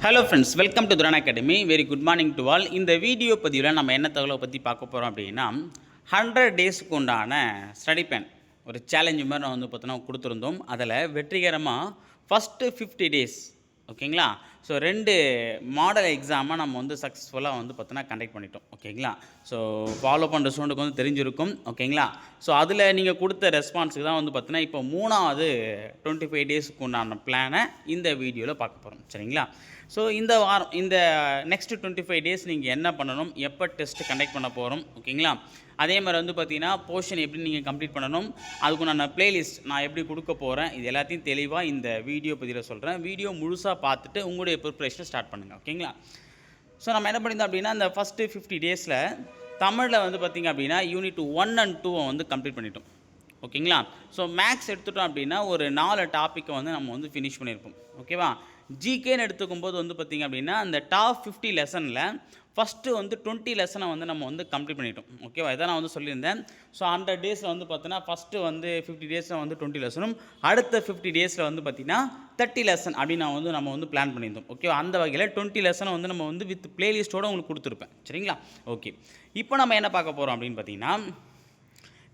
Hello friends, welcome to துரான் academy. Very good morning to all. இந்த video பதிவில் நம்ம என்ன தகவலை பற்றி பார்க்க போகிறோம் அப்படின்னா, 100 டேஸ்க்கு உண்டான ஸ்டடி பிளான் ஒரு சேலஞ்சு மாதிரி நான் வந்து பார்த்தோன்னா கொடுத்துருந்தோம். அதில் வெற்றிகரமாக ஃபஸ்ட்டு 50 டேஸ் ஓகேங்களா. ஸோ 2 மாடல் எக்ஸாமை நம்ம வந்து சக்ஸஸ்ஃபுல்லாக வந்து பார்த்தோன்னா கண்டக்ட் பண்ணிட்டோம் ஓகேங்களா. ஸோ ஃபாலோ பண்ணுற ஸ்டூடெண்ட்டுக்கு வந்து தெரிஞ்சிருக்கும் ஓகேங்களா. ஸோ அதில் நீங்கள் கொடுத்த ரெஸ்பான்ஸுக்கு தான் வந்து பார்த்தோன்னா இப்போ 3வது 25 டேஸ்க்கு உண்டான பிளானை இந்த வீடியோவில் பார்க்க போகிறோம் சரிங்களா. ஸோ இந்த வாரம் இந்த நெக்ஸ்ட் 25 டேஸ் நீங்கள் என்ன பண்ணணும், எப்போ டெஸ்ட்டு கண்டக்ட் பண்ண போகிறோம் ஓகேங்களா. அதே மாதிரி வந்து பார்த்தீங்கன்னா போர்ஷன் எப்படி நீங்கள் கம்ப்ளீட் பண்ணணும், அதுக்கு நான் ப்ளேலிஸ்ட் நான் எப்படி கொடுக்க போகிறேன், இது எல்லாத்தையும் தெளிவாக இந்த வீடியோ பதிவில் சொல்கிறேன். வீடியோ முழுசாக பார்த்துட்டு உங்களுடைய ப்ரிப்பரேஷனை ஸ்டார்ட் பண்ணுங்கள் ஓகேங்களா. ஸோ நம்ம என்ன பண்ணியிருந்தோம் அப்படின்னா, இந்த ஃபஸ்ட்டு 50 டேஸில் தமிழில் வந்து பார்த்திங்க அப்படின்னா யூனிட் 1 and 2 வந்து கம்ப்ளீட் பண்ணிட்டோம் ஓகேங்களா. ஸோ மேக்ஸ் எடுத்துட்டோம் அப்படின்னா ஒரு 4 டாப்பிக்கை வந்து நம்ம வந்து ஃபினிஷ் பண்ணியிருப்போம் ஓகேவா. ஜிகேன்னு எடுத்துக்கும்போது வந்து பார்த்திங்க அப்படின்னா அந்த டாப் 50 லெசனில் ஃபஸ்ட்டு வந்து 20 லெசனை வந்து நம்ம வந்து கம்ப்ளீட் பண்ணிட்டோம் ஓகேவா. இதான் நான் வந்து சொல்லியிருந்தேன். ஸோ 100 டேஸில் வந்து பார்த்தோன்னா ஃபஸ்ட்டு வந்து 50 டேஸில் வந்து 20 லெசனும், அடுத்த 50 டேஸில் வந்து பார்த்திங்கன்னா 30 லெசன் அப்படின்னு நான் வந்து நம்ம வந்து பிளான் பண்ணியிருந்தோம் ஓகேவா. அந்த வகையில் 20 லெசனை வந்து நம்ம வந்து வித் பிளேலிஸ்ட்டோடு உங்களுக்கு கொடுத்துருப்பேன் சரிங்களா. ஓகே, இப்போ நம்ம என்ன பார்க்க போகிறோம் அப்படின்னு பார்த்தீங்கன்னா,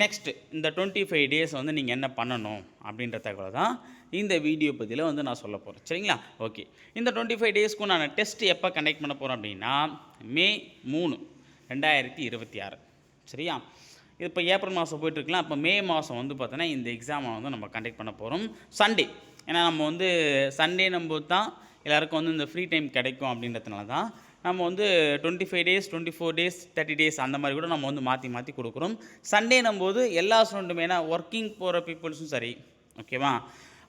நெக்ஸ்ட்டு இந்த 25 டேஸ் வந்து நீங்கள் என்ன பண்ணணும் அப்படின்ற தகவலை தான் இந்த வீடியோ பதிவில் வந்து நான் சொல்ல போகிறேன் சரிங்களா. ஓகே, இந்த 25 டேஸ்க்கும் நான் டெஸ்ட் எப்போ கண்டக்ட் பண்ண போகிறேன் அப்படின்னா மே 3, 2026 சரியா. இது இப்போ ஏப்ரல் மாதம் போய்ட்டுருக்கலாம். இப்போ மே மாதம் வந்து பார்த்தோன்னா இந்த எக்ஸாமை வந்து நம்ம கண்டக்ட் பண்ண போகிறோம் சண்டே. ஏன்னா நம்ம வந்து சண்டே நம்போது தான் எல்லாேருக்கும் வந்து இந்த ஃப்ரீ டைம் கிடைக்கும் அப்படின்றதுனால தான் நம்ம வந்து 25 டேஸ் 24 டேஸ் 30 டேஸ் அந்த மாதிரி கூட நம்ம வந்து மாற்றி மாற்றி கொடுக்குறோம். சண்டே நம்போது எல்லா ஸ்டூடெண்ட்டுமே, ஏன்னா ஒர்க்கிங் போகிற பீப்புள்ஸும் சரி ஓகேவா,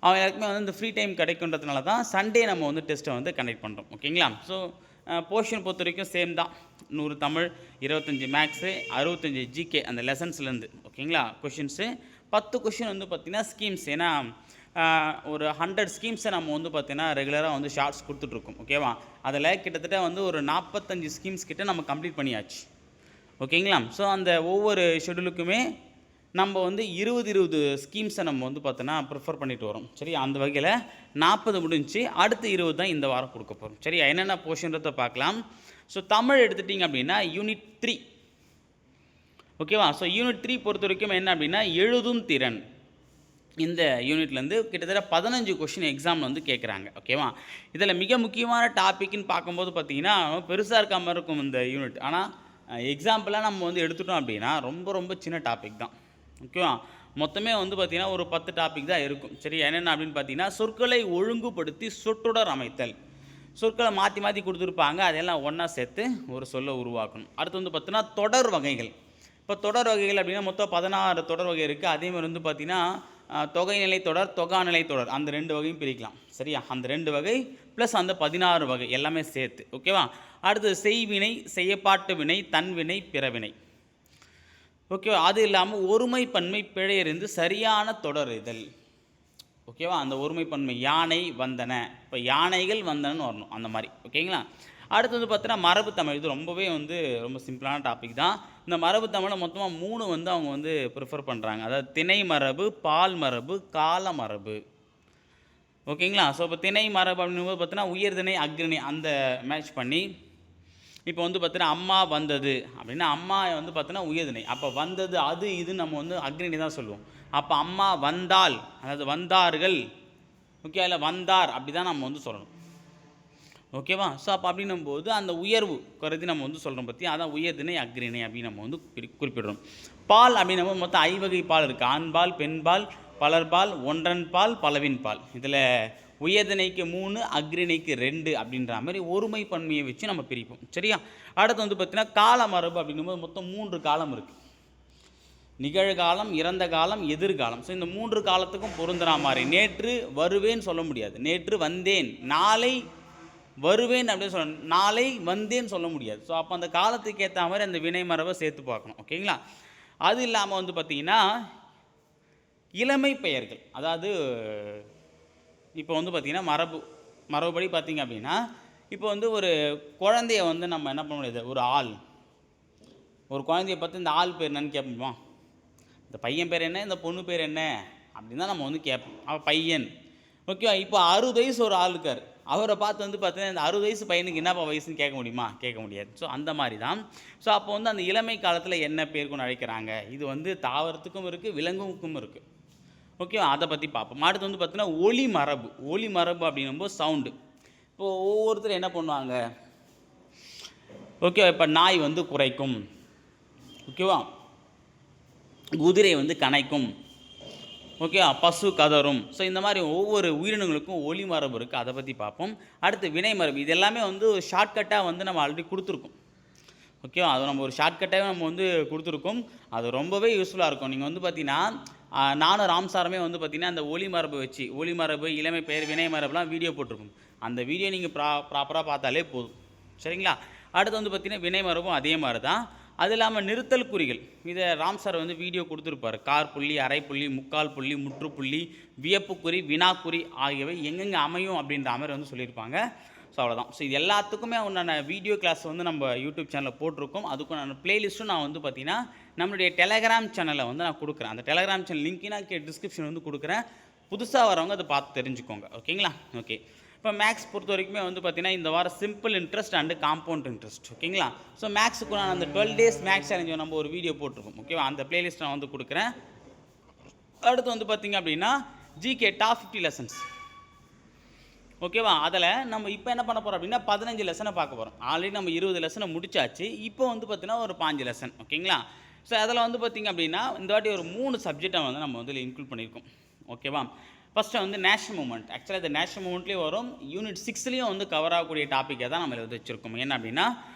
அவங்க எல்லாருக்குமே வந்து இந்த ஃப்ரீ டைம் கிடைக்குன்றதுனால தான் சண்டே நம்ம வந்து டெஸ்ட்டை வந்து கண்டக்ட் பண்ணுறோம் ஓகேங்களா. ஸோ போர்ஷன் பொறுத்த வரைக்கும் சேம் தான். 100 தமிழ், 25 மேக்ஸு, 65 ஜிகே அந்த லெசன்ஸ்லேருந்து ஓகேங்களா. கொஷின்ஸு 10 கொஷின் வந்து பார்த்திங்கன்னா ஸ்கீம்ஸ். ஏன்னா ஒரு 100 ஸ்கீம்ஸை நம்ம வந்து பார்த்திங்கன்னா ரெகுலராக வந்து ஷார்ட்ஸ் கொடுத்துட்ருக்கோம் ஓகேவா. அதில் கிட்டத்தட்ட வந்து ஒரு 45 ஸ்கீம்ஸ் கிட்ட நம்ம கம்ப்ளீட் பண்ணியாச்சு ஓகேங்களா. ஸோ அந்த ஒவ்வொரு ஷெடியூலுக்குமே நம்ம வந்து 20 ஸ்கீம்ஸை நம்ம வந்து பார்த்தோன்னா ப்ரிஃபர் பண்ணிட்டு வரோம் சரி. அந்த வகையில் 40 முடிஞ்சு அடுத்து 20 தான் இந்த வாரம் கொடுக்க போகிறோம் சரி. என்னென்ன போர்ஷன்றதை பார்க்கலாம். ஸோ தமிழ் எடுத்துட்டிங்க அப்படின்னா யூனிட் 3 ஓகேவா. ஸோ யூனிட் 3 பொறுத்த வரைக்கும் என்ன அப்படின்னா எழுதும் திறன். இந்த யூனிட்லேருந்து கிட்டத்தட்ட 15 கொஷின் எக்ஸாம் வந்து கேட்குறாங்க ஓகேவா. இதில் மிக முக்கியமான டாப்பிக்னு பார்க்கும்போது பார்த்திங்கன்னா பெருசாக இருக்க மாதிரி இருக்கும் இந்த யூனிட். ஆனால் எக்ஸாம்பிளாக நம்ம வந்து எடுத்துட்டோம் அப்படின்னா ரொம்ப ரொம்ப சின்ன டாபிக் தான் ஓகேவா. மொத்தமே வந்து பார்த்திங்கன்னா ஒரு 10 டாபிக் தான் இருக்கும் சரி. என்னென்ன அப்படின்னு பார்த்தீங்கன்னா, சொற்களை ஒழுங்குபடுத்தி சொற்றொடர் அமைத்தல். சொற்களை மாற்றி மாற்றி கொடுத்துருப்பாங்க, அதெல்லாம் ஒன்றா சேர்த்து ஒரு சொல்லை உருவாக்கணும். அடுத்து வந்து பார்த்தீங்கன்னா தொடர் வகைகள். இப்போ தொடர் வகைகள் அப்படின்னா மொத்தம் 16 தொடர் வகை இருக்குது. அதேமாதிரி வந்து பார்த்திங்கன்னா தொகைநிலை தொடர், தொகாநிலை தொடர் அந்த 2 வகையும் பிரிக்கலாம் சரியா. அந்த 2 வகை ப்ளஸ் அந்த 16 வகை எல்லாமே சேர்த்து ஓகேவா. அடுத்து செய்வினை, செய்யப்பாட்டு வினை, தன்வினை, பிறவினை ஓகேவா. அது இல்லாமல் ஒருமைப்பன்மை பிழையறிந்து சரியான தொடருதல் ஓகேவா. அந்த ஒருமைப்பன்மை யானை வந்தன, இப்போ யானைகள் வந்தனன்னு வரணும் அந்த மாதிரி ஓகேங்களா. அடுத்து வந்து பார்த்தீங்கன்னா மரபு தமிழ். இது ரொம்பவே வந்து ரொம்ப சிம்பிளான டாபிக் தான். இந்த மரபு தமிழை மொத்தமாக 3 வந்து அவங்க வந்து ப்ரிஃபர் பண்ணுறாங்க. அதாவது திணை மரபு, பால் மரபு, கால மரபு ஓகேங்களா. ஸோ இப்போ திணை மரபு அப்படிங்கும்போது பார்த்தீங்கன்னா உயர்திணை அக்ரிணை அந்த மேட்ச் பண்ணி, இப்போ வந்து பார்த்தீங்கன்னா அம்மா வந்தது அப்படின்னா அம்மா வந்து பார்த்தீங்கன்னா உயர்திணை, அப்போ வந்தது அது இதுன்னு நம்ம வந்து அக்ரிணை தான் சொல்லுவோம். அப்போ அம்மா வந்தால், அதாவது வந்தார்கள் ஓகே, இல்லை வந்தார் அப்படி தான் நம்ம வந்து சொல்லணும் ஓகேவா. ஸோ அப்போ அப்படின்னும் போது அந்த உயர்வு கருதி நம்ம வந்து சொல்கிறோம் பற்றி, அதான் உயர்திணை அக்ரிணை அப்படின்னு நம்ம வந்து குறிப்பிடுறோம். பால் அப்படின்னும் போது மொத்தம் 5 வகை பால் இருக்குது. ஆண்பால், பெண்பால், பலர்பால், ஒன்றன் பால், பலவின் பால். இதில் உயர்திணைக்கு 3, அக்ரிணைக்கு 2 அப்படின்ற மாதிரி ஒருமை பன்மையை வச்சு நம்ம பிரிப்போம் சரியா. அடுத்து வந்து பார்த்திங்கன்னா கால மரபு அப்படிங்கும்போது மொத்தம் 3 காலம் இருக்குது. நிகழ்காலம், இறந்த காலம், எதிர்காலம். ஸோ இந்த 3 காலத்துக்கும் பொருந்துற மாதிரி நேற்று வருவேன்னு சொல்ல முடியாது, நேற்று வந்தேன். நாளை வருவேன் அப்படின்னு சொல்ல, நாளை வந்தேன்னு சொல்ல முடியாது. ஸோ அப்போ அந்த காலத்துக்கு ஏற்ற மாதிரி அந்த வினை மரபை சேர்த்து பார்க்கணும் ஓகேங்களா. அது இல்லாமல் வந்து பார்த்திங்கன்னா இளமை பெயர்கள். அதாவது இப்போ வந்து பார்த்திங்கன்னா மரபுபடி பார்த்திங்க அப்படின்னா, இப்போ வந்து ஒரு குழந்தைய வந்து நம்ம என்ன பண்ண முடியாது, ஒரு குழந்தைய பார்த்து இந்த ஆள் பேர் என்னன்னு கேட்போமா, இந்த பையன் பேர் என்ன, இந்த பொண்ணு பேர் என்ன அப்படின்னு தான் நம்ம வந்து கேட்போம். அவன் பையன் ஓகேவா. இப்போ 60 வயசு ஒரு ஆள் இருக்கார், அவரை பார்த்து வந்து பார்த்தீங்கன்னா இந்த 60 வயசு பையனுக்கு என்னப்பா வயசுன்னு கேட்க முடியுமா? கேட்க முடியாது. ஸோ அந்த மாதிரி தான். ஸோ அப்போ வந்து அந்த இளமை காலத்தில் என்ன பேர் கொண்டு அழைக்கிறாங்க? இது வந்து தாவரத்துக்கும் இருக்குது, விலங்குக்கும் இருக்குது. ஓகேவா? அதை பற்றி பார்ப்போம். அடுத்து வந்து பார்த்தீங்கன்னா ஒலி மரபு. ஒலி மரபு அப்படின்னும்போது சவுண்டு. இப்போது ஒவ்வொருத்தரும் என்ன பண்ணுவாங்க? ஓகேவா? இப்போ நாய் வந்து குரைக்கும். ஓகேவா? குதிரை வந்து கனைக்கும். ஓகே, பசு கதரும். ஸோ இந்த மாதிரி ஒவ்வொரு உயிரினங்களுக்கும் ஒலி மரபு இருக்குது, அதை பற்றி பார்ப்போம். அடுத்து வினை மரபு. இது எல்லாமே வந்து ஒரு ஷார்ட்கட்டாக வந்து நம்ம ஆல்ரெடி கொடுத்துருக்கோம். ஓகேவா? அது நம்ம ஒரு ஷார்ட்கட்டாகவே நம்ம வந்து கொடுத்துருக்கோம். அது ரொம்பவே யூஸ்ஃபுல்லாக இருக்கும். நீங்கள் வந்து பார்த்தீங்கன்னா நானும் ராம்சாரமே வந்து பார்த்தீங்கன்னா அந்த ஒலி மரபு வச்சு ஒலி மரபு, இளமை பெயர், வினை மரபுலாம் வீடியோ போட்டிருக்கோம். அந்த வீடியோ நீங்கள் ப்ராப்பராக பார்த்தாலே போதும். சரிங்களா? அடுத்து வந்து பார்த்தீங்கன்னா வினை மரபும் அதே மாதிரி தான். அது இல்லாமல் நிறுத்தல் குறிகள். இதை ராம் சார் வந்து வீடியோ கொடுத்துருப்பார். கார் புள்ளி, அரை புள்ளி, முக்கால் புள்ளி, முற்றுப்புள்ளி, வியப்புக்குறி, வினாக்குறி ஆகியவை எங்கெங்கே அமையும் அப்படின்ற மாதிரி வந்து சொல்லியிருப்பாங்க. ஸோ அவ்வளோதான். ஸோ இது எல்லாத்துக்குமே உண்டான வீடியோ கிளாஸ் வந்து நம்ம யூடியூப் சேனலில் போட்டிருக்கோம். அதுக்கும் நான் ப்ளேலிஸ்ட்டும் நான் வந்து பார்த்தீங்கன்னா நம்மளுடைய டெலகிராம் சேனலில் வந்து நான் கொடுக்குறேன். அந்த டெலகிராம் சேனல் லிங்க்கு நான் டிஸ்கிரிப்ஷன் வந்து கொடுக்குறேன். புதுசாக வரவங்க அதை பார்த்து தெரிஞ்சுக்கோங்க. ஓகேங்களா? ஓகே. இப்போ மேக்ஸ் பொறுத்த வரைக்குமே வந்து பார்த்தீங்கன்னா இந்த வாரம் simple interest and compound interest. ஓகேங்களா? ஸோ மேக்ஸுக்கு நான் அந்த 12 days மேக்ஸ் சேலஞ்சை நம்ம ஒரு வீடியோ போட்டிருக்கோம். ஓகேவா? அந்த பிளேலிஸ்ட் நான் வந்து கொடுக்குறேன். அடுத்து வந்து பார்த்தீங்க அப்படின்னா ஜிகே டாப் 50 லெசன்ஸ். ஓகேவா? அதில் நம்ம இப்போ என்ன பண்ண போகிறோம் அப்படின்னா 15 லெசனை பார்க்க போகிறோம். ஆல்ரெடி நம்ம 20 லெசனை முடிச்சாச்சு. இப்போ வந்து பார்த்தீங்கன்னா ஒரு 5 லெசன். ஓகேங்களா? ஸோ அதில் வந்து பார்த்திங்க அப்படின்னா இந்த வாட்டி ஒரு 3 சப்ஜெக்டை வந்து நம்ம வந்து இன்க்ளூட் பண்ணியிருக்கோம். ஓகேவா? ஃபஸ்ட்டு வந்து நேஷனல் மூமெண்ட். ஆக்சுவலாக இந்த நேஷனல் மூமெண்ட்லேயே வரும். யூனிட் 6லேயும் வந்து கவர் ஆகக்கூடிய டாப்பிக்கை தான் நம்ம வந்து வச்சுருக்கோம். என்ன அப்படின்னா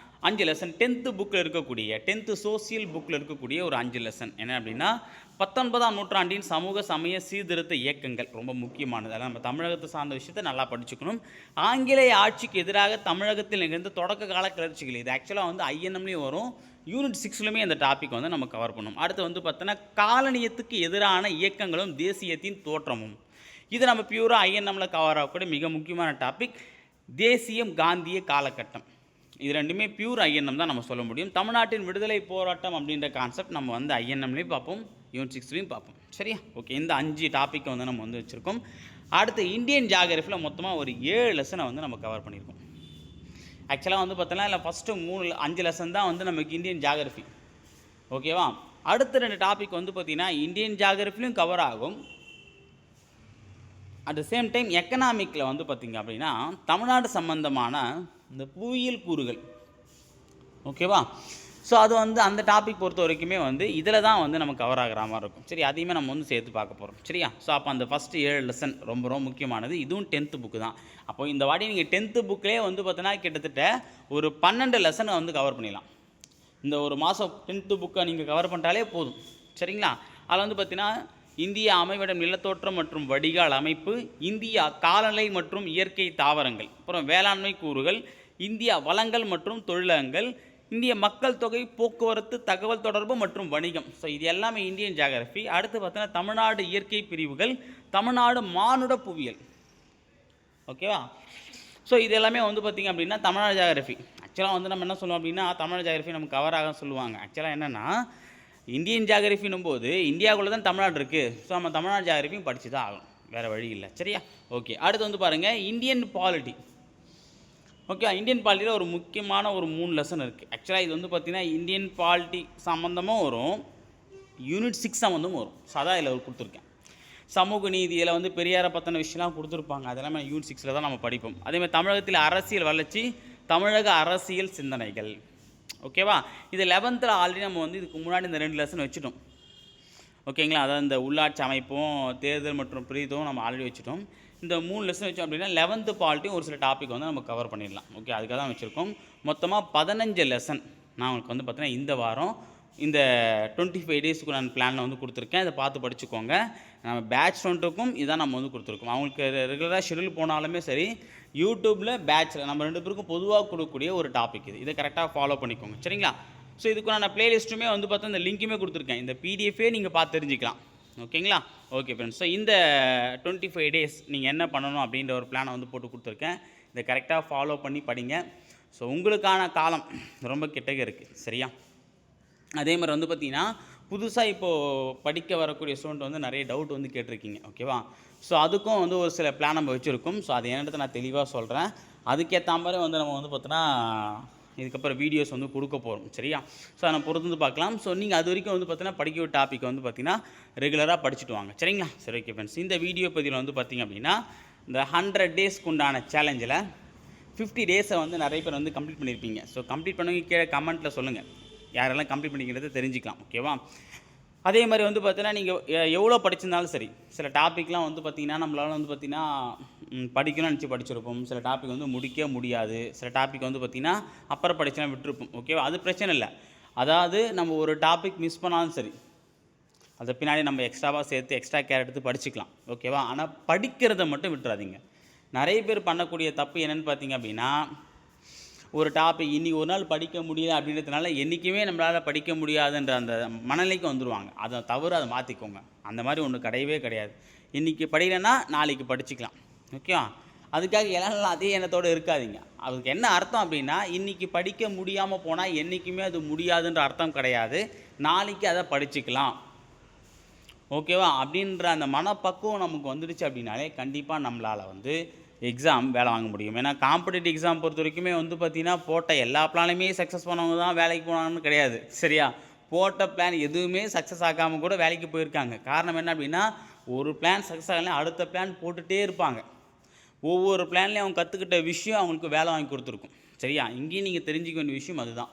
5 லெசன் 10th புக்கில் இருக்கக்கூடிய 10th சோசியல் புக்கில் இருக்கக்கூடிய ஒரு 5 லெசன். என்ன அப்படின்னா 19ஆம் நூற்றாண்டின் சமூக சமய சீர்திருத்த இயக்கங்கள் ரொம்ப முக்கியமானது. அதனால் நம்ம தமிழகத்தை சார்ந்த விஷயத்தை நல்லா படிச்சுக்கணும். ஆங்கிலேய ஆட்சிக்கு எதிராக தமிழகத்தில் நிகழ்ந்த தொடக்க கால கிளர்ச்சிகள். இது ஆக்சுவலாக வந்து ஐஎன்எம்லேயும் வரும். யூனிட் 6லுமே இந்த டாபிக் வந்து நம்ம கவர் பண்ணணும். அடுத்து வந்து பார்த்தோன்னா காலனியத்துக்கு எதிரான இயக்கங்களும் தேசியத்தின் தோற்றமும். இது நம்ம பியூராக ஐஎன்எம்மில் கவர் ஆகக்கூடிய மிக முக்கியமான டாபிக். தேசியம், காந்திய காலகட்டம். இது ரெண்டுமே பியூர் ஐஎன்எம் தான் நம்ம சொல்ல முடியும். தமிழ்நாட்டின் விடுதலை போராட்டம் அப்படின்ற கான்செப்ட் நம்ம வந்து ஐஎன்எம்லேயும் பார்ப்போம், யூனிட் 6லையும் பார்ப்போம். சரியா? ஓகே. இந்த 5 டாப்பிக்கை வந்து நம்ம வந்து வச்சுருக்கோம். அடுத்து இந்தியன் ஜியாகிரஃபியில் மொத்தமாக ஒரு 7 லெசனை வந்து நம்ம கவர் பண்ணியிருக்கோம். ஆக்சுவலாக வந்து பார்த்தோன்னா இல்லை ஃபஸ்ட்டு 5 லெசன் தான் வந்து நமக்கு இந்தியன் ஜியாகிரஃபி. ஓகேவா? அடுத்த 2 டாபிக் வந்து பார்த்திங்கன்னா இந்தியன் ஜியாகிரஃபிலையும் கவர் ஆகும். அட் த சேம் டைம் எக்கனாமிக்கில் வந்து பார்த்திங்க அப்படின்னா தமிழ்நாடு சம்பந்தமான இந்த புவியியல் கூறுகள். ஓகேவா? ஸோ அது வந்து அந்த டாபிக் பொறுத்த வரைக்குமே வந்து இதில் தான் வந்து நம்ம கவர் ஆகிற மாதிரி இருக்கும். சரி, அதையுமே நம்ம வந்து சேர்த்து பார்க்க போகிறோம். சரியா? ஸோ அப்போ அந்த ஃபஸ்ட்டு 7 லெசன் ரொம்ப ரொம்ப முக்கியமானது. இதுவும் 10th புக்கு தான். அப்போ இந்த வாட்டி நீங்கள் 10th புக்கிலே வந்து பார்த்தீங்கன்னா கிட்டத்தட்ட ஒரு 12 லெசனை வந்து கவர் பண்ணிடலாம். இந்த ஒரு மாதம் 10th புக்கை நீங்கள் கவர் பண்ணிட்டாலே போதும். சரிங்களா? அதில் வந்து பார்த்தீங்கன்னா இந்திய அமைவிடம், நிலத்தோற்றம் மற்றும் வடிகால் அமைப்பு, இந்தியா காலநிலை மற்றும் இயற்கை தாவரங்கள், அப்புறம் வேளாண்மை கூறுகள், இந்தியா வளங்கள் மற்றும் தொழிலகங்கள், இந்திய மக்கள் தொகை, போக்குவரத்து, தகவல் தொடர்பு மற்றும் வணிகம். ஸோ இது எல்லாமே இந்தியன் ஜியாகிரஃபி. அடுத்து பார்த்தீங்கன்னா தமிழ்நாடு இயற்கை பிரிவுகள், தமிழ்நாடு மானுட புவியியல். ஓகேவா? ஸோ இது எல்லாமே வந்து பார்த்திங்க அப்படின்னா தமிழ்நாடு ஜியாகிரஃபி. ஆக்சுவலாக வந்து நம்ம என்ன சொல்லுவோம் அப்படின்னா தமிழ்நாடு ஜியாகிரஃபி நம்ம கவர் ஆக சொல்லுவாங்க. ஆக்சுவலாக என்னென்னா இந்தியன் ஜியாகிரஃபின்னும் போது இந்தியாவுக்குள்ளே தான் தமிழ்நாடு இருக்குது. ஸோ நம்ம தமிழ்நாடு ஜியாகிரஃபியும் படித்து தான் ஆகணும், வேறு வழி இல்லை. சரியா? ஓகே. அடுத்து வந்து பாருங்கள் இந்தியன் பாலிட்டி. ஓகே, இந்தியன் பாலிட்டியில் ஒரு முக்கியமான ஒரு 3 லெசன் இருக்குது. ஆக்சுவலாக இது வந்து பார்த்திங்கன்னா இந்தியன் பாலிட்டி சம்மந்தமும் வரும், யூனிட் 6 சம்மந்தமும் வரும். ஸோ அதான் இதில் கொடுத்துருக்கேன். சமூக நீதியில் வந்து பெரியாரை பற்றின விஷயம்லாம் கொடுத்துருப்பாங்க. அதெல்லாமே யூனிட் 6ல் தான் நம்ம படிப்போம். அதேமாதிரி தமிழகத்தில் அரசியல் வளர்ச்சி, தமிழக அரசியல் சிந்தனைகள். ஓகேவா? இது 11th ஆல்ரெடி நம்ம வந்து இதுக்கு முன்னாடி இந்த 2 லெசன் வச்சுட்டோம். ஓகேங்களா? அதாவது இந்த உள்ளாட்சி அமைப்பும் தேர்தல் மற்றும் பிரீதமும் நம்ம ஆல்ரெடி வச்சுட்டோம். இந்த 3 லெசன் வச்சோம் அப்படின்னா 11th பாலிட்டியும் ஒரு சில டாபிக் வந்து நம்ம கவர் பண்ணிடலாம். ஓகே, அதுக்காக தான் வச்சுருக்கோம். மொத்தமாக 15 லெசன் நான் உங்களுக்கு வந்து பார்த்தீங்கன்னா இந்த வாரம் இந்த 25 டேஸுக்கு நான் பிளானில் வந்து கொடுத்துருக்கேன். இதை பார்த்து படிச்சுக்கோங்க. நம்ம பேட்ச் ஸ்டூடெண்ட்டுக்கும் இதான் நம்ம வந்து கொடுத்துருக்கோம். அவங்களுக்கு ரெகுலராக ஷெடியூல் போனாலுமே சரி, யூடியூப்பில் பேட்சில் நம்ம 2 பேருக்கும் பொதுவாக கொடுக்கக்கூடிய ஒரு டாபிக் இது. இதை கரெக்டாக ஃபாலோ பண்ணிக்கோங்க. சரிங்களா? ஸோ இதுக்கு நான் ப்ளேலிஸ்ட்டுமே வந்து பார்த்தா இந்த லிங்க்குமே கொடுத்துருக்கேன். இந்த பிடிஎஃபே நீங்கள் பார்த்து தெரிஞ்சுக்கலாம். ஓகேங்களா? Okay friends. ஸோ இந்த 25 டேஸ் நீங்கள் என்ன பண்ணணும் அப்படின்ற ஒரு பிளானை வந்து போட்டு கொடுத்துருக்கேன். இதை கரெக்டாக ஃபாலோ பண்ணி படிங்க. ஸோ உங்களுக்கான காலம் ரொம்ப கிட்டக்க இருக்குது. சரியா? அதே மாதிரி வந்து பார்த்திங்கன்னா புதுசாக இப்போது படிக்க வரக்கூடிய ஸ்டூடெண்ட் வந்து நிறைய டவுட் வந்து கேட்டிருக்கீங்க, ஓகேவா? ஸோ அதுக்கும் வந்து ஒரு சில பிளான் நம்ம வச்சுருக்கோம். ஸோ அது என்னன்றதை நான் தெளிவாக சொல்கிறேன். அதுக்கேற்ற மாதிரி வந்து நம்ம வந்து பார்த்தோன்னா இதுக்கப்புறம் வீடியோஸ் வந்து கொடுக்க போகிறோம், சரியா? ஸோ அதை நம்ம பொறுத்து வந்து பார்க்கலாம். ஸோ நீங்கள் அது வரைக்கும் வந்து பார்த்தீங்கன்னா படிக்கிற டாபிக் வந்து பார்த்தீங்கன்னா ரெகுலராக படிச்சுட்டு வாங்க, சரிங்களா? சரி, ஓகே ஃப்ரெண்ட்ஸ். இந்த வீடியோ பதிவில் வந்து பார்த்திங்க அப்படின்னா இந்த 100 டேஸ்க்கு உண்டான சேலஞ்சில் 50 டேஸை வந்து நிறைய பேர் வந்து கம்ப்ளீட் பண்ணியிருப்பீங்க. ஸோ கம்ப்ளீட் பண்ணவங்க கீழே கமெண்ட்டில் சொல்லுங்கள், யாரெல்லாம் கம்ப்ளீட் பண்ணிக்கிறத தெரிஞ்சுக்கலாம், ஓகேவா? அதே மாதிரி வந்து பார்த்தீங்கன்னா நீங்கள் எவ்வளோ படிச்சிருந்தாலும் சரி, சில டாப்பிக்லாம் வந்து பார்த்திங்கன்னா நம்மளால் வந்து பார்த்திங்கன்னா படிக்கணும்னு நினச்சி படிச்சிருப்போம். சில டாபிக் வந்து முடிக்க முடியாது. சில டாபிக் வந்து பார்த்திங்கன்னா அப்புறம் படிச்சலாம் விட்டுருப்போம், ஓகேவா? அது பிரச்சனை இல்லை. அதாவது நம்ம ஒரு டாபிக் மிஸ் பண்ணாலும் சரி, அதை பின்னாடி நம்ம எக்ஸ்ட்ராவாக சேர்த்து எக்ஸ்ட்ரா கேர் எடுத்து படிச்சுக்கலாம், ஓகேவா? ஆனால் படிக்கிறத மட்டும் விட்டுறாதீங்க. நிறைய பேர் பண்ணக்கூடிய தப்பு என்னென்னு பார்த்தீங்க அப்படின்னா, ஒரு டாபிக் இன்றைக்கி ஒரு நாள் படிக்க முடியல அப்படின்றதுனால என்றைக்குமே நம்மளால் படிக்க முடியாதுன்ற அந்த மனநிலைக்கு வந்துடுவாங்க. அதை தவிர அதை மாற்றிக்கோங்க. அந்த மாதிரி ஒன்று கிடையவே கிடையாது. இன்றைக்கி படிக்கலைன்னா நாளைக்கு படிச்சுக்கலாம், ஓகேவா? அதுக்காக எல்லாம் அதே எண்ணத்தோடு இருக்காதீங்க. அதுக்கு என்ன அர்த்தம் அப்படின்னா, இன்றைக்கி படிக்க முடியாமல் போனால் என்றைக்குமே அது முடியாதுன்ற அர்த்தம் கிடையாது. நாளைக்கு அதை படிச்சுக்கலாம், ஓகேவா? அப்படின்ற அந்த மனப்பக்குவம் நமக்கு வந்துடுச்சு அப்படின்னாலே கண்டிப்பாக நம்மளால் வந்து எக்ஸாம் வேலை வாங்க முடியும். ஏன்னா காம்படிட்டிவ் எக்ஸாம் பொறுத்த வரைக்குமே வந்து பார்த்திங்கன்னா போட்ட எல்லா பிளானுமே சக்ஸஸ் பண்ணவங்க தான் வேலைக்கு போனாங்கன்னு கிடையாது, சரியா? போட்ட பிளான் எதுவுமே சக்ஸஸ் ஆகாமல் கூட வேலைக்கு போயிருக்காங்க. காரணம் என்ன அப்படின்னா, ஒரு பிளான் சக்ஸஸ் ஆகலைன்னா அடுத்த பிளான் போட்டுகிட்டே இருப்பாங்க. ஒவ்வொரு பிளான்லேயும் அவங்க கற்றுக்கிட்ட விஷயம் அவங்களுக்கு வேலை வாங்கி கொடுத்துருக்கும், சரியா? இங்கேயும் நீங்கள் தெரிஞ்சிக்க வேண்டிய விஷயம் அதுதான்.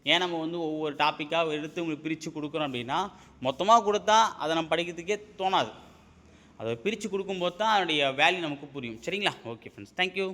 ஏன் நம்ம வந்து ஒவ்வொரு டாப்பிக்காக எடுத்து உங்களுக்கு பிரித்து கொடுக்குறோம் அப்படின்னா, மொத்தமாக கொடுத்தா அதை நம்ம படிக்கிறதுக்கே தோணாது. அதை பிரித்து கொடுக்கும்போது தான் அதனுடைய வேல்யூ நமக்கு புரியும், சரிங்களா? Okay friends, thank you.